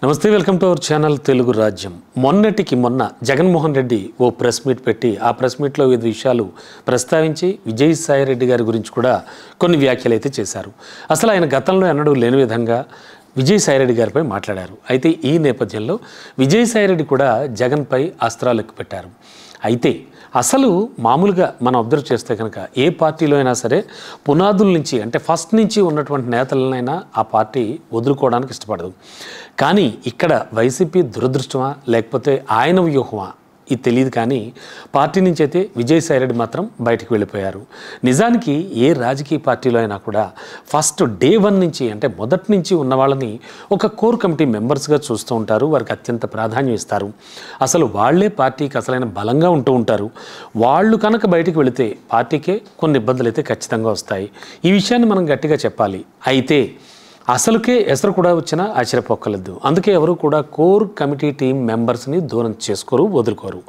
నమస్తే, welcome to our channel Telugu రాజ్యం. మొన్నటికి మొన్న జగన్మోహన్ రెడ్డి ఓ ప్రెస్ మీట్ పెట్టి ఆ ప్రెస్ మీట్లో వివిధ విషయాలు ప్రస్తావించి విజయసాయి రెడ్డి గారి గురించి కూడా కొన్ని వ్యాఖ్యలు అయితే చేశారు. అసలు ఆయన గతంలో ఎన్నడూ లేని విధంగా విజయసాయి రెడ్డి గారిపై మాట్లాడారు. అయితే ఈ నేపథ్యంలో విజయసాయి రెడ్డి కూడా జగన్పై అస్త్రాలు ఎక్కుపెట్టారు. అయితే అసలు మామూలుగా మనం అబ్జర్వ్ చేస్తే కనుక ఏ పార్టీలో అయినా సరే పునాదుల నుంచి అంటే ఫస్ట్ నుంచి ఉన్నటువంటి నేతలనైనా ఆ పార్టీ వదులుకోవడానికి ఇష్టపడదు. కానీ ఇక్కడ వైసీపీ దురదృష్టమా లేకపోతే ఆయన వ్యూహమా ఇది తెలియదు. కానీ పార్టీ నుంచి అయితే విజయసాయి రెడ్డి మాత్రం బయటకు వెళ్ళిపోయారు. నిజానికి ఏ రాజకీయ పార్టీలో అయినా కూడా ఫస్ట్ డే 1 నుంచి అంటే మొదటి నుంచి ఉన్న వాళ్ళని ఒక కోర్ కమిటీ మెంబర్స్గా చూస్తూ ఉంటారు. వారికి అత్యంత ప్రాధాన్యం ఇస్తారు. అసలు వాళ్లే పార్టీకి అసలైన బలంగా ఉంటూ ఉంటారు. వాళ్ళు కనుక బయటికి వెళితే పార్టీకే కొన్ని ఇబ్బందులు అయితే ఖచ్చితంగా వస్తాయి. ఈ విషయాన్ని మనం గట్టిగా చెప్పాలి. అయితే అసలుకే ఎసరు కూడా వచ్చినా ఆశ్చర్యపోక్కలేదు. అందుకే ఎవరు కూడా కోర్ కమిటీ టీం మెంబర్స్ని దూరం చేసుకోరు, వదులుకోరు.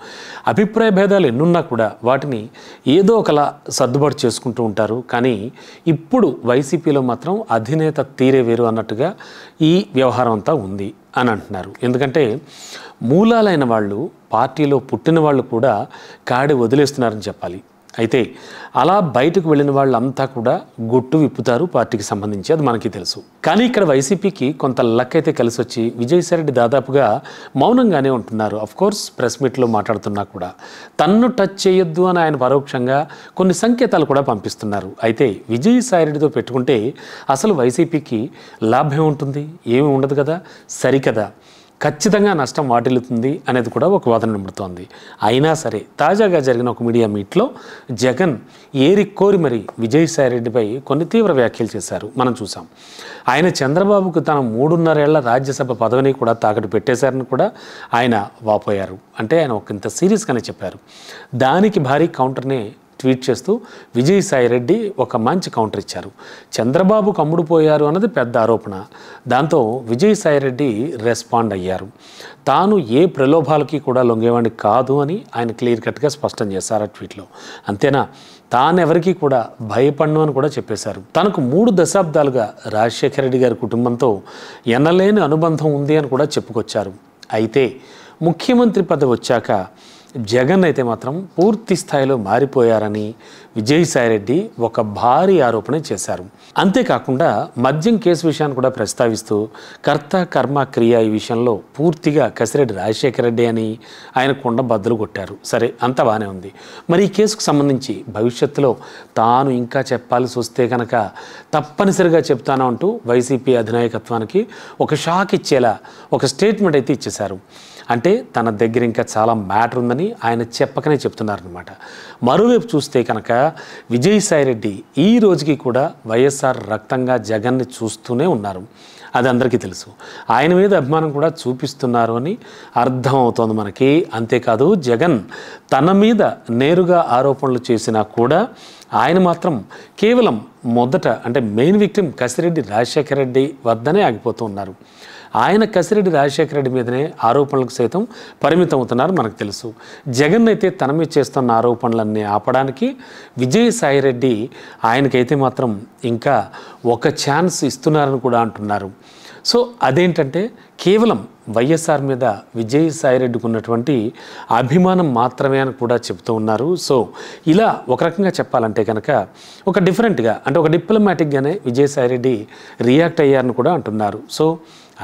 అభిప్రాయ భేదాలు ఎన్నున్నా కూడా వాటిని ఏదో ఒకలా సర్దుబాటు చేసుకుంటూ ఉంటారు. కానీ ఇప్పుడు వైసీపీలో మాత్రం అధినేత తీరే వేరు అన్నట్టుగా ఈ వ్యవహారం అంతా ఉంది అని అంటున్నారు. ఎందుకంటే మూలాలైన వాళ్ళు, పార్టీలో పుట్టిన వాళ్ళు కూడా కాడి వదిలేస్తున్నారని చెప్పాలి. అయితే అలా బయటకు వెళ్ళిన వాళ్ళంతా కూడా గుట్టు విప్పుతారు పార్టీకి సంబంధించి, అది మనకి తెలుసు. కానీ ఇక్కడ వైసీపీకి కొంత లక్ అయితే కలిసి వచ్చి విజయసాయి రెడ్డి దాదాపుగా మౌనంగానే ఉంటున్నారు. అఫ్కోర్స్ ప్రెస్ మీట్లో మాట్లాడుతున్నా కూడా తన్ను టచ్ చేయొద్దు అని ఆయన పరోక్షంగా కొన్ని సంకేతాలు కూడా పంపిస్తున్నారు. అయితే విజయసాయి రెడ్డితో పెట్టుకుంటే అసలు వైసీపీకి లాభం ఉంటుంది, ఏమి ఉండదు కదా, సరికదా, ఖచ్చితంగా నష్టం వాటిల్లుతుంది అనేది కూడా ఒక వాదన నింపుతోంది. అయినా సరే తాజాగా జరిగిన ఒక మీడియా మీట్లో జగన్ ఏరి కోరి మరి విజయసాయి రెడ్డిపై కొన్ని తీవ్ర వ్యాఖ్యలు చేశారు. మనం చూసాం. ఆయన చంద్రబాబుకు తన 3.5 ఏళ్ల రాజ్యసభ పదవిని కూడా తాకట్టు పెట్టేశారని కూడా ఆయన వాపోయారు. అంటే ఆయన ఒక ఇంత సీరియస్గానే చెప్పారు. దానికి భారీ కౌంటర్నే ట్వీట్ చేస్తూ విజయసాయి రెడ్డి ఒక మంచి కౌంటర్ ఇచ్చారు. చంద్రబాబుకు అమ్ముడుపోయారు అన్నది పెద్ద ఆరోపణ. దాంతో విజయసాయి రెడ్డి రెస్పాండ్ అయ్యారు. తాను ఏ ప్రలోభాలకి కూడా లొంగేవాడిని కాదు అని ఆయన క్లియర్ కట్గా స్పష్టం చేశారు ఆ ట్వీట్లో. అంతేనా, తానెవరికి కూడా భయపడను అని కూడా చెప్పేశారు. తనకు 3 దశాబ్దాలుగా రాజశేఖర రెడ్డి గారి కుటుంబంతో ఎనలేని అనుబంధం ఉంది అని కూడా చెప్పుకొచ్చారు. అయితే ముఖ్యమంత్రి పదవి వచ్చాక జగన్ అయితే మాత్రం పూర్తి స్థాయిలో మారిపోయారని విజయసాయి రెడ్డి ఒక భారీ ఆరోపణ చేశారు. అంతేకాకుండా మద్యం కేసు విషయాన్ని కూడా ప్రస్తావిస్తూ కర్త కర్మ క్రియ ఈ విషయంలో పూర్తిగా కసిరెడ్డి రాజశేఖర రెడ్డి అని ఆయన కొండ బద్దలు కొట్టారు. సరే, అంత బాగానే ఉంది. మరి ఈ కేసుకు సంబంధించి భవిష్యత్తులో తాను ఇంకా చెప్పాల్సి వస్తే కనుక తప్పనిసరిగా చెప్తాను అంటూ వైసీపీ అధినాయకత్వానికి ఒక షాక్ ఇచ్చేలా ఒక స్టేట్మెంట్ అయితే ఇచ్చేశారు. అంటే తన దగ్గర ఇంకా చాలా మ్యాటర్ ఉందని ఆయన చెప్పకనే చెప్తున్నారనమాట. మరోవైపు చూస్తే కనుక విజయసాయి రెడ్డి ఈ రోజుకి కూడా వైఎస్ఆర్ రక్తంగా జగన్ని చూస్తూనే ఉన్నారు. అది అందరికీ తెలుసు. ఆయన మీద అభిమానం కూడా చూపిస్తున్నారు అని అర్థం అవుతోంది మనకి. అంతేకాదు, జగన్ తన మీద నేరుగా ఆరోపణలు చేసినా కూడా ఆయన మాత్రం కేవలం మొదట అంటే మెయిన్ విక్టిమ్ కసిరెడ్డి రాజశేఖర రెడ్డి వద్దనే ఆగిపోతూ ఉన్నారు. ఆయన కసిరెడ్డి రాజశేఖర రెడ్డి మీదనే ఆరోపణలకు సైతం పరిమితం అవుతున్నారు మనకు తెలుసు. జగన్ అయితే తన మీద చేస్తున్న ఆరోపణలన్నీ ఆపడానికి విజయసాయి రెడ్డి ఆయనకైతే మాత్రం ఇంకా ఒక ఛాన్స్ ఇస్తున్నారని కూడా అంటున్నారు. సో అదేంటంటే కేవలం వైఎస్ఆర్ మీద విజయసాయి రెడ్డికి ఉన్నటువంటి అభిమానం మాత్రమే అని కూడా చెప్తూ ఉన్నారు. సో ఇలా ఒక రకంగా చెప్పాలంటే కనుక ఒక డిఫరెంట్గా అంటే ఒక డిప్లొమాటిక్గానే విజయసాయి రెడ్డి రియాక్ట్ అయ్యారని కూడా అంటున్నారు. సో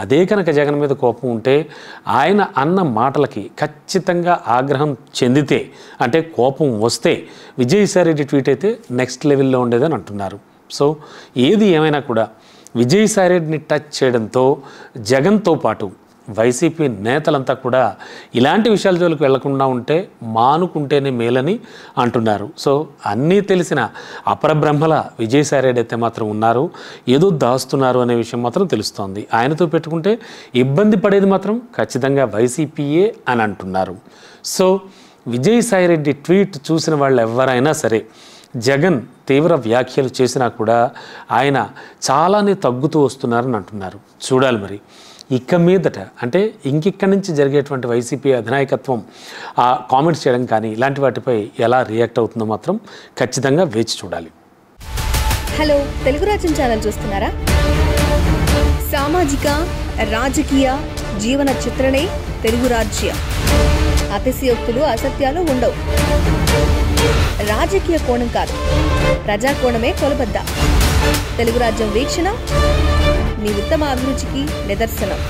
అదే కనుక జగన్ మీద కోపం ఉంటే ఆయన అన్న మాటలకి ఖచ్చితంగా ఆగ్రహం చెందితే అంటే కోపం వస్తే విజయసాయి రెడ్డి ట్వీట్ అయితే నెక్స్ట్ లెవెల్లో ఉండేదని అంటున్నారు. సో ఏది ఏమైనా కూడా విజయసాయి రెడ్డిని టచ్ చేయడంతో జగన్తో పాటు వైసీపీ నేతలంతా కూడా ఇలాంటి విషయాల జోలికి వెళ్లకుండా ఉంటే మానుకుంటేనే మేలని అంటున్నారు. సో అన్నీ తెలిసిన అపరబ్రహ్మల విజయసాయి రెడ్డి అయితే మాత్రం ఉన్నారు, ఏదో దాస్తున్నారు అనే విషయం మాత్రం తెలుస్తోంది. ఆయనతో పెట్టుకుంటే ఇబ్బంది పడేది మాత్రం ఖచ్చితంగా వైసీపీయే అని అంటున్నారు. సో విజయసాయి రెడ్డి ట్వీట్ చూసిన వాళ్ళు ఎవరైనా సరే జగన్ తీవ్ర వ్యాఖ్యలు చేసినా కూడా ఆయన చాలానే తగ్గుతూ వస్తున్నారని అంటున్నారు. చూడాలి మరి ఇక మీదట అంటే ఇంకిక్కడి నుంచి జరిగేటువంటి వైసీపీ అధినాయకత్వం ఆ కామెంట్స్ చేయడం కానీ ఇలాంటి వాటిపై ఎలా రియాక్ట్ అవుతుందో మాత్రం ఖచ్చితంగా వేచి చూడాలి. హలో, తెలుగు రాజ్యం ఛానల్ చూస్తున్నారా? సామాజిక, రాజకీయ, జీవన చిత్రణే తెలుగు రాజ్యం. అతిశయోక్తులు, అసత్యాలు ఉండవు. రాజకీయ కోణం కాదు, ప్రజా కోణమే కొలబద్ద. తెలుగు రాజ్యం వీక్షణ మీ ఉత్తమ అభిరుచికి నిదర్శనం.